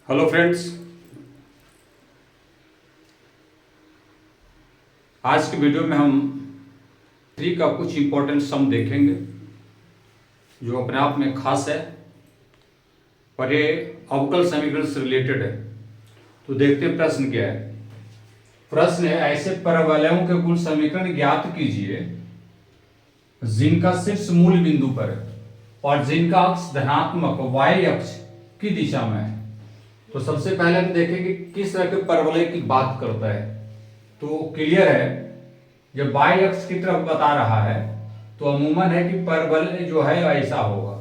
Hello friends, आज की video में हम थ्री का कुछ इम्पोर्टेंट सम देखेंगे जो अपने आप में खास है और ये अवकल समीकरण से रिलेटेड है। तो देखते हैं प्रश्न क्या है। प्रश्न है, ऐसे परवलयों के कुल समीकरण ज्ञात कीजिए जिनका शीर्ष मूल बिंदु पर है और जिनका अक्ष धनात्मक y अक्ष की दिशा में है। तो सबसे पहले हम देखेंगे किस तरह के परवलय की बात करता है। तो क्लियर है, जब y अक्ष की तरफ बता रहा है तो अमूमन है कि परवलय जो है ऐसा होगा,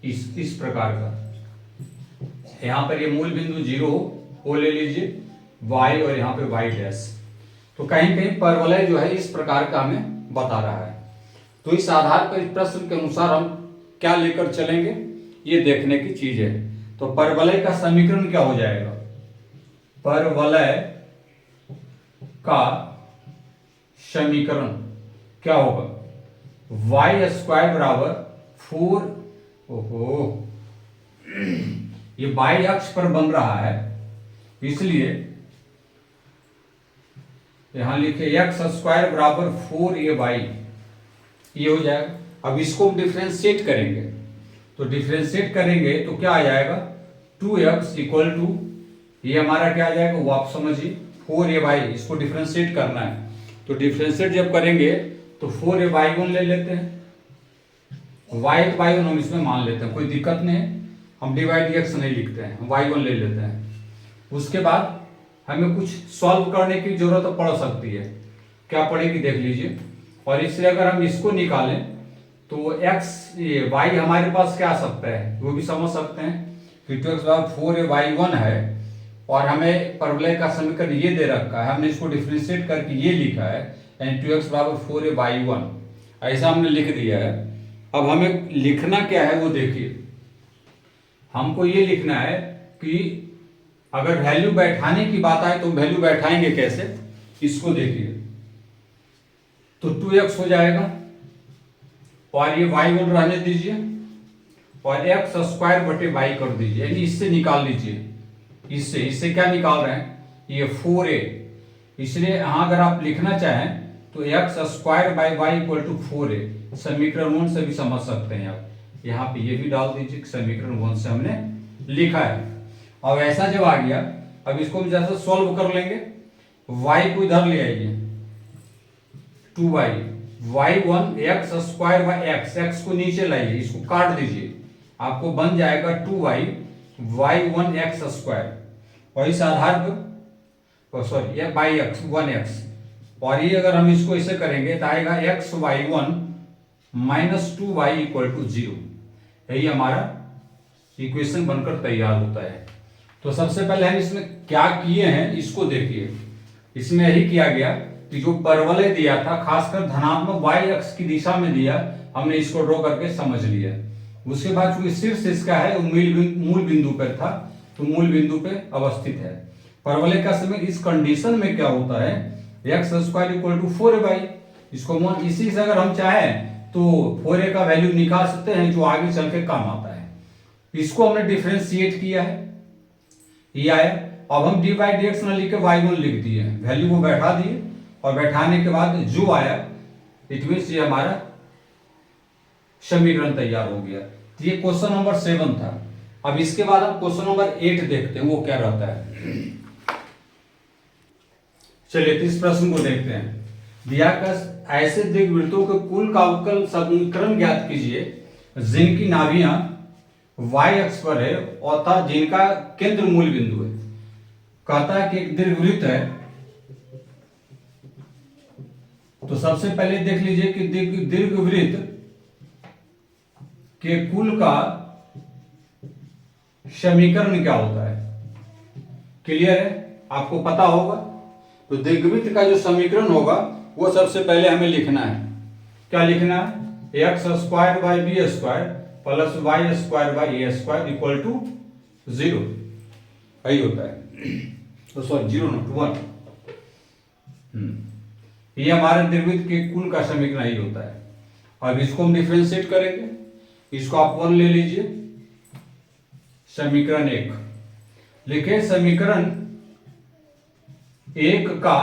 इस प्रकार का। यहाँ पर ये मूल बिंदु 0 को ले लीजिए y और यहाँ पे y डैश। तो कहीं कहीं परवलय जो है इस प्रकार का हमें बता रहा है। तो इस आधार पर इस प्रश्न के अनुसार हम क्या लेकर चलेंगे ये देखने की चीज है। तो परवलय का समीकरण क्या हो जाएगा? परवलय का समीकरण क्या होगा? y स्क्वायर बराबर 4, ओहो ये y अक्ष पर बन रहा है, इसलिए यहां लिखे x स्क्वायर बराबर 4ay, ये हो जाएगा। अब इसको हम डिफ्रेंशिएट करेंगे, तो डिफ्रेंशिएट करेंगे तो क्या आ जाएगा? 2x इक्वल टू, ये हमारा क्या आ जाएगा वो आप समझिए 4ay, इसको डिफ्रेंशिएट करना है। तो डिफ्रेंशिएट जब करेंगे तो 4a/1 ले लेते हैं, y/1 हम इसमें मान लेते हैं, कोई दिक्कत नहीं है। हम dydx नहीं लिखते हैं, हम y1 ले लेते हैं। उसके बाद हमें कुछ सॉल्व करने की जरूरत पड़ सकती है, क्या पड़ेगी देख लीजिए। और इससे अगर हम इसको निकालें तो x ये y हमारे पास क्या आ सकता है वो भी समझ सकते हैं कि 2x बराबर 4a/1 है और हमें परवलय का समीकरण ये दे रखा है, हमने इसको डिफरेंशिएट करके ये लिखा है यानी 2x बराबर 4a/1, ऐसा हमने लिख दिया है। अब हमें लिखना क्या है वो देखिए। हमको ये लिखना है कि अगर वैल्यू बैठाने की बात आए तो वैल्यू बैठाएंगे कैसे, इसको देखिए। तो 2x हो जाएगा और ये y1 रहने दीजिए और x स्क्वायर बटे y कर दीजिए, यानी इससे निकाल लीजिए। इससे क्या निकाल रहे हैं? ये 4a, इसलिए यहां अगर आप लिखना चाहें तो x square by y equal to 4a, समीकरण 1 से भी समझ सकते हैं आप। यहाँ पे ये भी डाल दीजिए, समीकरण 1 से हमने लिखा है। अब ऐसा जब आ गया, अब इसको हम जैसे सॉल्व कर लेंगे, y को इधर ले आइए 2y, y1 x square by x को नीचे लाइए, इसको काट दीजिए, आपको बन जाएगा 2y y1 x स्क्वायर, और इस आधार पर सॉरी ये बाई x 1x, और ये अगर हम इसको ऐसे करेंगे तो आएगा x y1 minus 2y equal to 0। यही हमारा इक्वेशन बनकर तैयार होता है। तो सबसे पहले हम इसमें क्या किए हैं इसको देखिए। इसमें यही किया गया कि जो परवलय दिया था खासकर धनात्मक y अक्ष की दिशा में दिया, हमने इसको ड्रॉ करके समझ लिया। उसके बाद चूंकि शीर्ष इसका है मूल बिंदु पर था तो मूल बिंदु पे अवस्थित है। परवलय का समय इस कंडीशन में क्या होता है, x square equal to 4a, इसको इसी से अगर हम चाहें तो 4a का वैल्यू निकाल सकते हैं जो आगे चल के काम आता है। इसको हमने डिफरेंशिएट किया है, ये आया। अब हम dy dx न लिख के y1 लिख दिए, वैल्यू को बैठा दिए और बैठाने के बाद जो आया इट मींस ये हमारा समीकरण तैयार हो गया। तो ये क्वेश्चन नंबर 7 था। अब इसके बाद हम क्वेश्चन नंबर 8 देखते हैं वो क्या रहता है। चलिए इस प्रश्न को देखते हैं। दिया का ऐसे दीर्घवृत्तों के कुल का अवकल समीकरण ज्ञात कीजिए जिनकी नाभियां y अक्ष पर है और जिनका केंद्र मूल बिंदु है। कहता है कि एक दीर्घवृत्त है, तो सबसे पहले देख लीजिए कि दीर्घवृत्त के कुल का समीकरण क्या होता है। क्लियर है, आपको पता होगा। तो दीर्घवृत्त का जो समीकरण होगा वो सबसे पहले हमें लिखना है। क्या लिखना है? x square by B square plus y square by A square equal to 0, यही होता है। तो सॉरी 0 नॉट 1। ये हमारे दीर्घवृत्त के कुल का समीकरण यही होता है। अब इसको हम डिफरेंशिएट करेंगे, इसको आप 1 ले लीजिए, समीकरण 1। लिखे समीकरण 1 का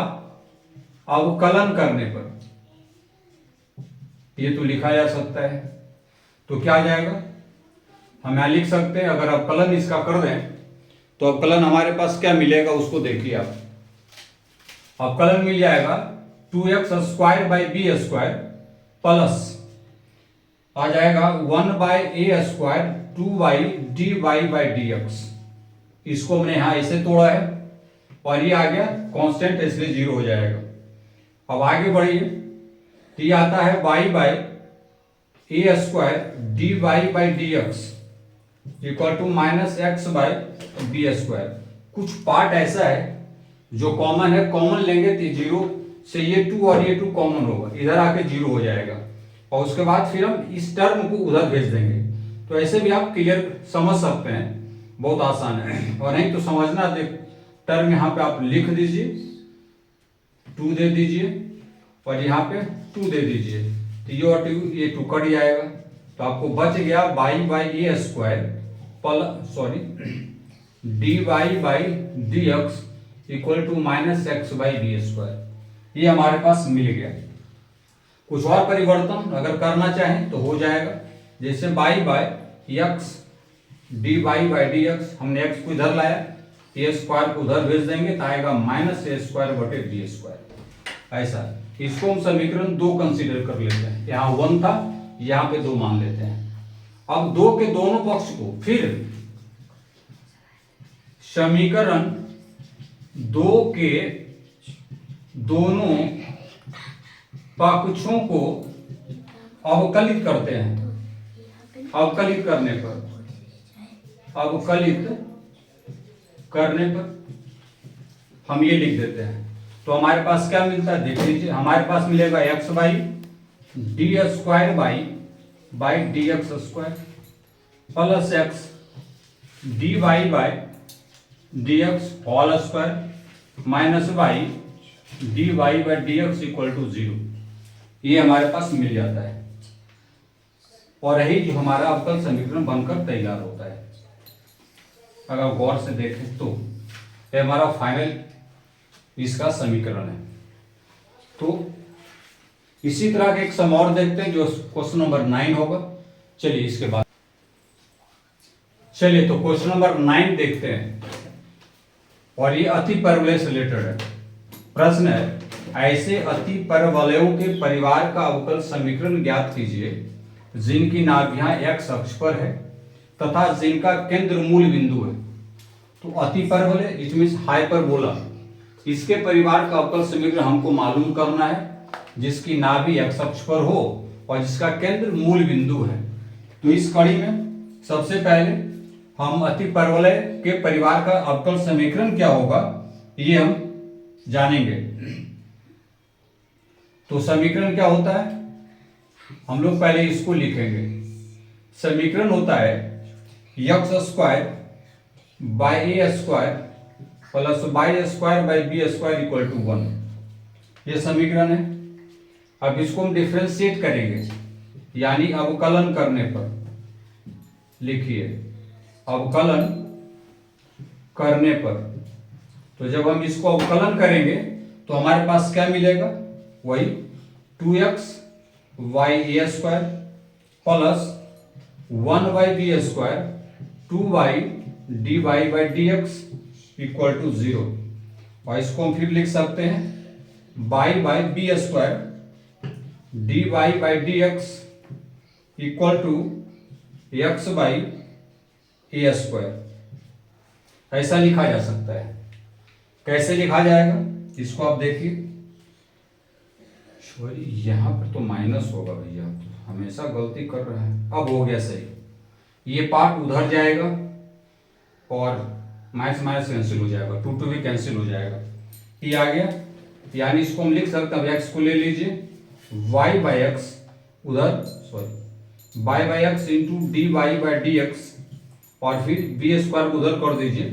अवकलन करने पर, ये तो लिखा जा सकता है। तो क्या आ जाएगा, हम यहां लिख सकते हैं, अगर अवकलन इसका कर दें तो अवकलन हमारे पास क्या मिलेगा उसको देखिए आप। अवकलन मिल जाएगा 2x square by B square plus आ जाएगा 1 by A square 2 by d y by d x. इसको हमने यहां ऐसे तोड़ा है और ये आ गया कांस्टेंट, इसलिए 0 हो जाएगा। अब आगे बढ़िए, तो ये आता है y by A square d y by d x equal to minus x by B square. कुछ पार्ट ऐसा है जो कॉमन है, कॉमन लेंगे तो 0 से ये 2 और ये 2 कॉमन होगा, इधर आके 0 हो जाएगा और उसके बाद फिर हम इस टर्म को उधर भेज देंगे। तो ऐसे भी आप क्लियर समझ सकते हैं, बहुत आसान है। और नहीं तो समझना, टर्म यहाँ पे आप लिख दीजिए, 2 दे दीजिए और यहाँ पे 2 दे दीजिए, तो ये और ये 2 कट जाएगा। तो आपको बच गया by by A square d y by d x equal to minus x by B square. ये हमारे पास मिल गया। कुछ और परिवर्तन अगर करना चाहें तो हो जाएगा, जैसे by by x d y by d x, हमने एक्स को इधर लाया, ए स्क्वायर को उधर भेज देंगे तो आएगा माइनस ए स्क्वायर बटे बी स्क्वायर। ऐसा, इसको हम समीकरण 2 कंसीडर कर लेते हैं। यहाँ 1 था, यहाँ पे 2 मान लेते हैं। अब 2 के दोनों पक्ष को फिर समीकरण 2 के दोनों पक्षों को अवकलित करते हैं। अवकलित करने पर हम ये लिख देते हैं। तो हमारे पास क्या मिलता है देख लीजिए, हमारे पास मिलेगा x by d square by d x square plus x d y by d x whole square minus y d y by d x equal to 0। ये हमारे पास मिल जाता है और यही जो हमारा अवकल समीकरण बनकर तैयार होता है। अगर गौर से देखें तो ये हमारा फाइनल इसका समीकरण है। तो इसी तरह के एक सम और देखते हैं जो क्वेश्चन नंबर 9 होगा। चलिए इसके बाद तो क्वेश्चन नंबर 9 देखते हैं और ये अति परवलय से रिलेटेड है। प्रश्न है, ऐसे अति परवलयों के परिवार का अवकल समीकरण ज्ञात कीजिए जिनकी नाभियां x अक्ष पर है तथा जिनका केंद्र मूल बिंदु है। तो अति परवलय इट मींस हाइपरबोला, इसके परिवार का अवकल समीकरण हमको मालूम करना है जिसकी नाभि x अक्ष पर हो और जिसका केंद्र मूल बिंदु है। तो इस कड़ी में सबसे पहले हम अति परवलय के परिवार का अवकल समीकरण क्या होगा ये हम जानेंगे। तो समीकरण क्या होता है, हम लोग पहले इसको लिखेंगे। समीकरण होता है x square by A square plus by square by B square equal to 1। ये समीकरण है। अब इसको हम डिफरेंशिएट करेंगे, यानी अवकलन करने पर। लिखिए अवकलन करने पर, तो जब हम इसको अवकलन करेंगे तो हमारे पास क्या मिलेगा, वही 2x y a square plus 1 by B square 2 y d y by d x equal to 0। और इसको हम फिर लिख सकते हैं by B square d y by d x equal to x by A square. ऐसा लिखा जा सकता है। कैसे लिखा जाएगा इसको आप देखिए। सॉरी यहां पर तो माइनस होगा भैया, तो हमेशा गलती कर रहे हैं। अब हो गया सही, ये पार्ट उधर जाएगा और माइनस माइनस कैंसिल हो जाएगा, 2 भी कैंसिल हो जाएगा। ये आ गया, यानी इसको हम लिख सकते हैं, एक्स को ले लीजिए वाई बाई एक्स उधर, sorry by by x into d y by d x और फिर बी स्क्वायर को उधर कर दीजिए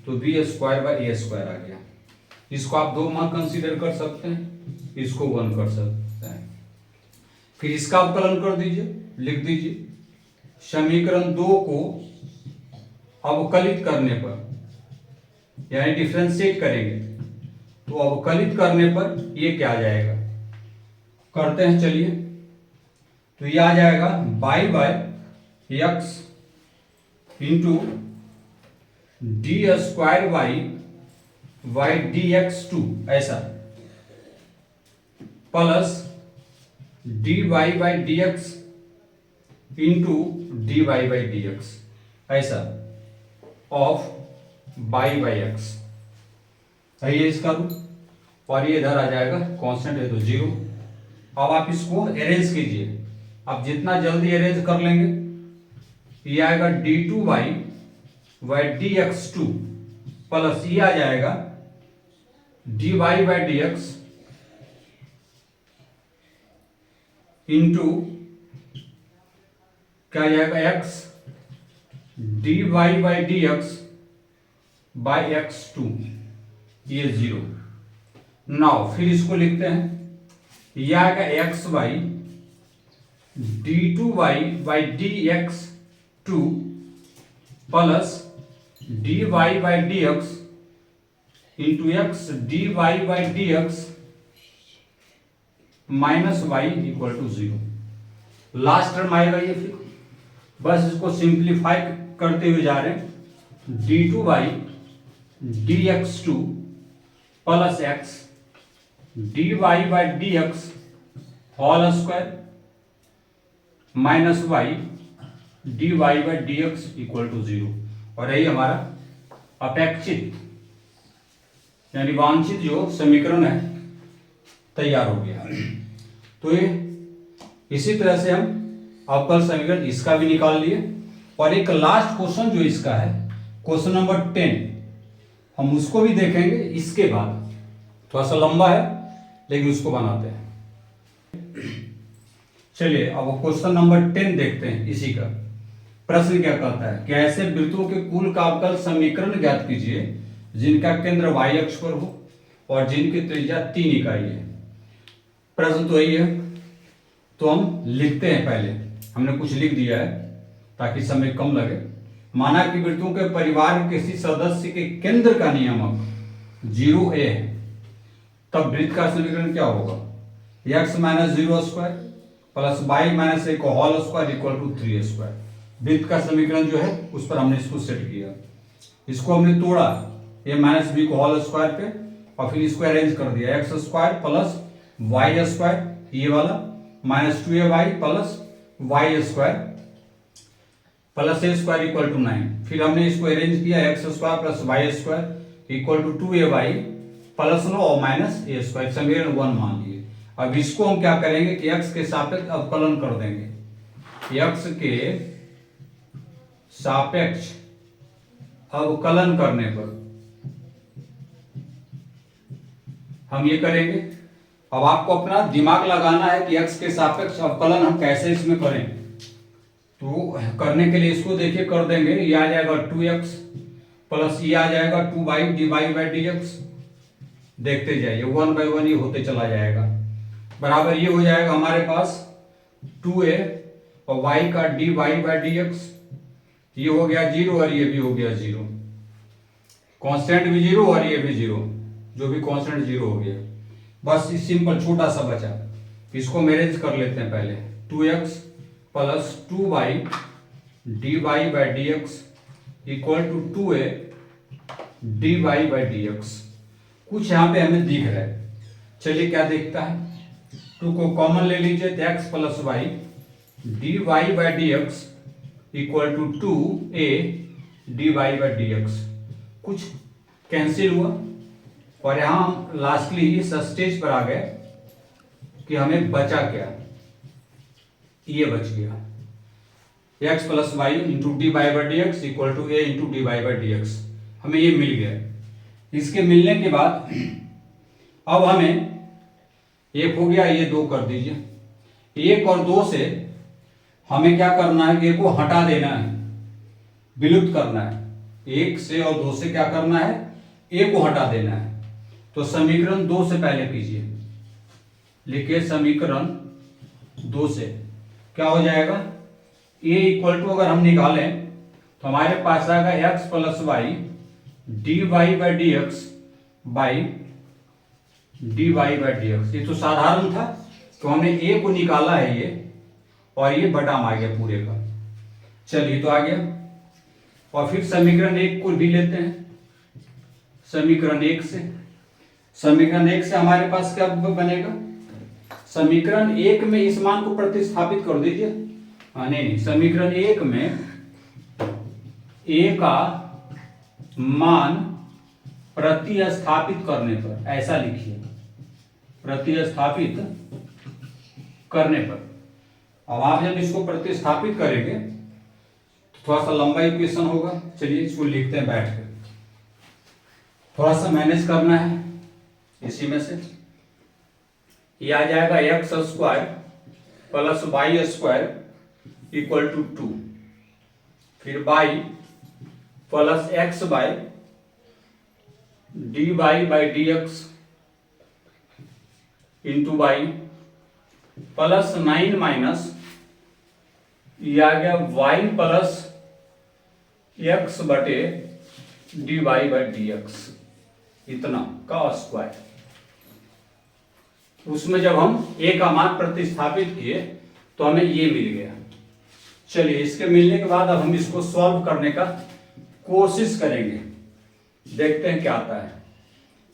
तो b square by A square आ गया। इसको आप 2 मान कंसीडर कर सकते हैं, इसको 1 कर सकते हैं। फिर इसका अवकलन कर दीजिए, लिख दीजिए समीकरण 2 को अवकलित करने पर यानी डिफ्रेंशिएट करेंगे तो अवकलित करने पर ये क्या आ जाएगा, करते हैं चलिए। तो ये आ जाएगा by by x into d square y d x two ऐसा, plus d y by d x into d y by d x ऐसा, ऑफ बाई बाई एक्स है ये इसका रूट, और ये इधर आ जाएगा कांस्टेंट है तो 0। अब आप इसको अरेंज कीजिए, आप जितना जल्दी अरेंज कर लेंगे ये आएगा d two y d x two plus ये आ जाएगा d y by d x into क्या आ जाएगा x d y by d x by x two, ये 0। नाउ फिर इसको लिखते हैं, यह आएगा x y d two y by d x two plus d y by d x into x d y by d x minus y equal to 0। Last term आएगा ये, फिर बस इसको सिंप्लीफाई करते हुए जा रहे हैं, d two y d x two plus x d y by d x whole square minus y d y by d x equal to 0। और यही हमारा अपेक्षित यानी वांछित जो समीकरण है तैयार हो गया। तो ये इसी तरह से हम अवकल समीकरण इसका भी निकाल लिए, और एक लास्ट क्वेश्चन जो इसका है क्वेश्चन नंबर 10 हम उसको भी देखेंगे इसके बाद, थोड़ा सा लंबा है लेकिन उसको बनाते हैं। चलिए अब क्वेश्चन नंबर 10 देखते हैं। इसी का प्रश्न क्या कहता है कि ऐसे वृत्तों के कुल का अवकल समीकरण ज्ञात कीजिए जिनका केंद्र y अक्ष पर हो और जिनकी त्रिज्या 3 इकाई है। प्रश्न तो यही है, तो हम लिखते हैं। पहले हमने कुछ लिख दिया है ताकि समय कम लगे। माना कि वृत्तों के परिवार के किसी सदस्य के केंद्र का नियमक 0a है, तब वृत्त का समीकरण क्या होगा, x minus 0 square plus y minus a को whole square equal to 3 square. वृत्त का समीकरण जो है उस पर हमने इसको सेट किया, इसको हमने तोड़ा ए माइनस बी को होल स्क्वायर पे, और फिर इसको अरेंज कर दिया x square plus y square ये वाला minus 2ay plus y square plus a square equal to 9। फिर हमने इसको अरेंज किया x square plus y square equal to 2ay plus 9 और माइनस ए स्क्वायर, समीकरण 1 मान लिए। अब इसको हम क्या करेंगे कि x के सापेक्ष अवकलन कर देंगे। x के सापेक्ष अवकलन करने पर हम ये करेंगे। अब आपको अपना दिमाग लगाना है कि x के सापेक्ष अवकलन हम कैसे इसमें करें। तो करने के लिए इसको देखिए कर देंगे, ये आ जाएगा 2x प्लस ये आ जाएगा 2y dy बाई dx। देखते जाइए 1 बाई 1 ये होते चला जाएगा, बराबर ये हो जाएगा हमारे पास 2a और y का dy बाई dx, ये हो गया 0 और ये भी हो गया 0। कांस्टेंट भी 0 और ये भी 0, जो भी कांस्टेंट 0 हो गया। बस इस सिंपल छोटा सा बचा, इसको मैनेज कर लेते हैं पहले। 2x plus 2y dy by dx equal to 2a dy by dx। कुछ यहाँ पे हमें दिख रहा है, चलिए क्या दिखता है। 2 को कॉमन ले लीजिए तो x plus y dy by dx equal to 2a dy by dx। कुछ कैंसिल हुआ और यहां हम लास्टली इस स्टेज पर आ गए कि हमें बचा क्या, ये बच गया x plus y into d by by d x equal to a into d by by d x. हमें ये मिल गया। इसके मिलने के बाद अब हमें एक हो गया, ये 2 कर दीजिए। 1 और 2 से हमें क्या करना है, एक को हटा देना है, विलुप्त करना है। 1 से और 2 से क्या करना है, ए को हटा देना है। तो समीकरण 2 से पहले कीजिए, लिखिए समीकरण 2 से क्या हो जाएगा, a इक्वल टू अगर हम निकालें तो हमारे पास आएगा x plus y dy by d x by dy by d x. ये तो साधारण था, तो हमने a को निकाला है ये, और ये बटा में आ गया पूरे का। चलिए तो आ गया, और फिर समीकरण 1 को भी लेते हैं। समीकरण 1 से हमारे पास क्या बनेगा? समीकरण 1 में इस मान को प्रतिस्थापित कर दीजिए। नहीं, समीकरण 1 में a का मान प्रतिस्थापित करने पर, ऐसा लिखिए, प्रतिस्थापित करने पर। अब आप जब इसको प्रतिस्थापित करेंगे तो थोड़ा सा लंबा इक्वेशन होगा। चलिए इसको लिखते हैं बैठ कर, थोड़ा सा मैनेज करना है। इसी में से ये आ जाएगा x square plus y square equal to 2, फिर by plus x by d y by d x into y plus 9 minus ये आ गया वाई प्लस एक्स बटे d y by d x, इतना का स्क्वायर। उसमें जब हम a का मान प्रतिस्थापित किए तो हमें ये मिल गया। चलिए इसके मिलने के बाद अब हम इसको सॉल्व करने का कोशिश करेंगे, देखते हैं क्या आता है।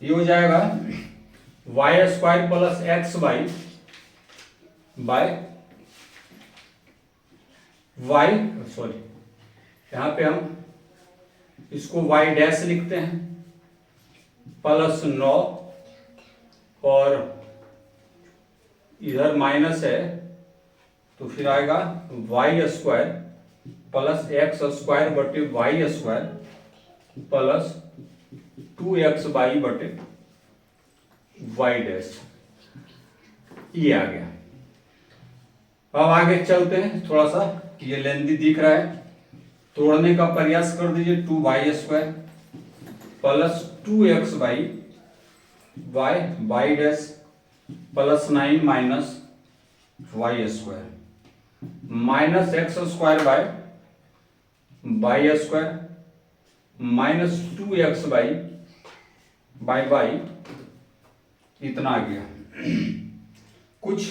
ये हो जाएगा y square plus x by y, sorry यहां पे हम इसको वाई डैश लिखते हैं, प्लस 9 और इधर माइनस है तो फिर आएगा y square plus x square बटे y square plus 2x by बटे वाई डैश, ये आ गया। अब आगे चलते हैं, थोड़ा सा ये लेंथी दिख रहा है, तोड़ने का प्रयास कर दीजिए। 2y square plus 2x by y dash plus 9 minus y square minus x square by y square minus 2x by y, इतना आ गया। कुछ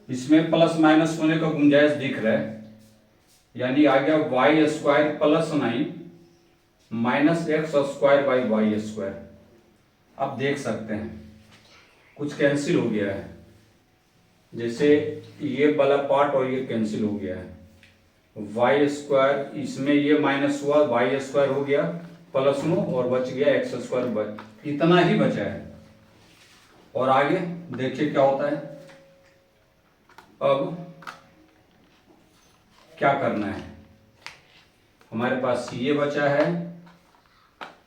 इसमें प्लस माइनस होने का गुंजाइश दिख रहा है, यानी आ गया y square plus 9 minus x square by y square. आप देख सकते हैं कुछ कैंसिल हो गया है, जैसे ये वाला पार्ट और ये कैंसिल हो गया है। वाई स्क्वायर इसमें ये माइनस हुआ, वाई स्क्वायर हो गया प्लस 9 और बच गया एक्स स्क्वायर बाई, इतना ही बचा है। और आगे देखिए क्या होता है। अब क्या करना है, हमारे पास ये बचा है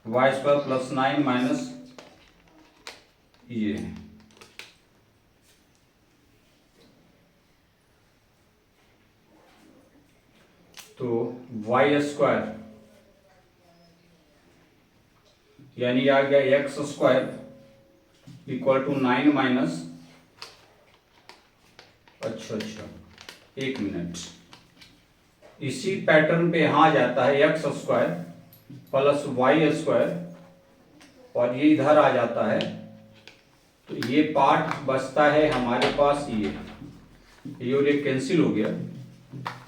वाई स्क्वायर प्लस 9 माइनस ये, तो वाई स्क्वायर यानी आ गया x square equal to 9 minus, अच्छा एक मिनट, इसी पैटर्न पे यहां आ जाता है x square plus y square और ये इधर आ जाता है, तो ये पार्ट बचता है हमारे पास ये और ये कैंसिल हो गया,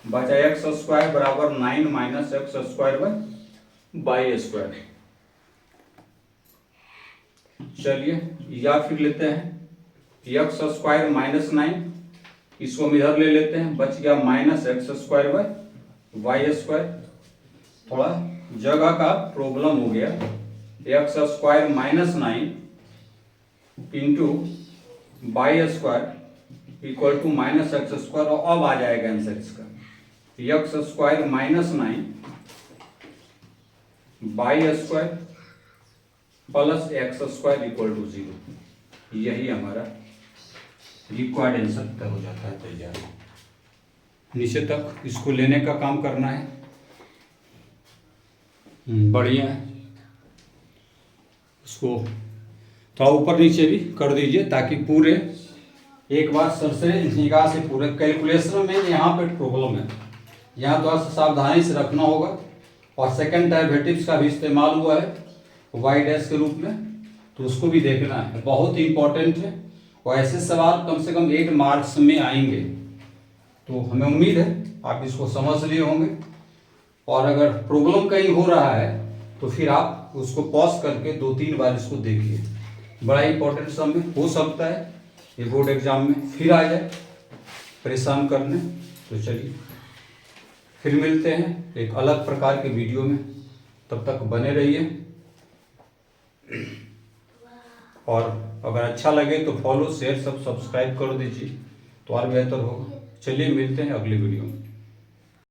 बचा एक्स स्क्वायर बराबर 9 minus x square by y square. चलिए या फिर लेते हैं एक्स स्क्वायर माइनस 9, इसको हम इधर ले लेते हैं, बच गया minus x square by y square. थोड़ा जगह का प्रॉब्लम हो गया, x square minus 9 into y square equal to minus x square, और अब आ जाएगा आंसर इसका x square minus 9 y square plus x square equal to 0। यही हमारा रिक्वायर्ड आंसर तय हो जाता है तैयार। नीचे तक इसको लेने का काम करना है। बढ़िया है, इसको थोड़ा ऊपर नीचे भी कर दीजिए ताकि पूरे एक बार सर से निगाह से पूरे कैलकुलेशन में यहाँ पे प्रॉब्लम है, यहाँ थोड़ा सा सावधानी से रखना होगा और सेकंड डेरिवेटिव्स का भी इस्तेमाल हुआ है y डैश के रूप में, तो उसको भी देखना है, बहुत ही इंपॉर्टेंट है। और ऐसे सवाल कम से कम 8 मार्क्स में आएंगे, तो हमें उम्मीद है आप इसको समझ लिए होंगे। और अगर प्रॉब्लम कहीं हो रहा है तो फिर आप उसको पॉज करके 2-3 बार इसको देखिए, बड़ा इंपॉर्टेंट सम है, हो सकता है ये बोर्ड एग्जाम में फिर आ जाए परेशान करने। तो चलिए फिर मिलते हैं एक अलग प्रकार के वीडियो में, तब तक बने रहिए। और अगर अच्छा लगे तो फॉलो शेयर सब सब्सक्राइब कर दीजिए, तो और बेहतर होगा। चलिए मिलते हैं अगली वीडियो में।